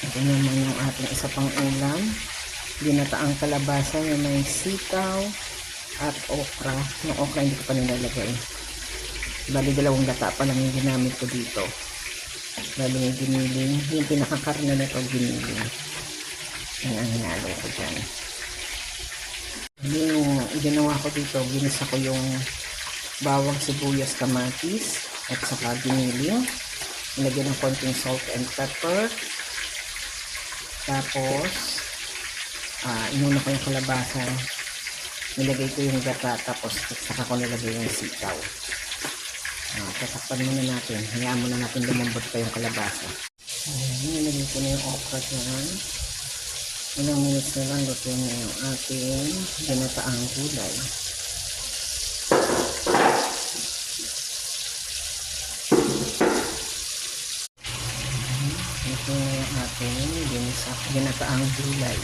Ito naman yung ating isa pang ulam. Ginataang kalabasa na may sitaw at okra. Yung okra hindi ko pa nilalagay. Bali, dalawang gata pa lang yung ginamit ko dito. Bali, yung giniling. Yung pinakakarne na ito, giniling. Yan ang hinalo ko dyan. Yung ginawa ko dito, ginisa ko yung bawang, sibuyas, kamatis at saka giniling. Nilagyan ng konting salt and pepper. Tapos inuna ko yung kalabasa, nilagay ko yung gata, tapos saka ko nilagay yung sitaw. Tatakpan muna natin, hayaan muna natin lumambot pa yung kalabasa. Nilagay ko na yung okra dyan. Ilang minutes na lang, luto na yung ating ginataang gulay. Ito na yung ating ginataang gulay.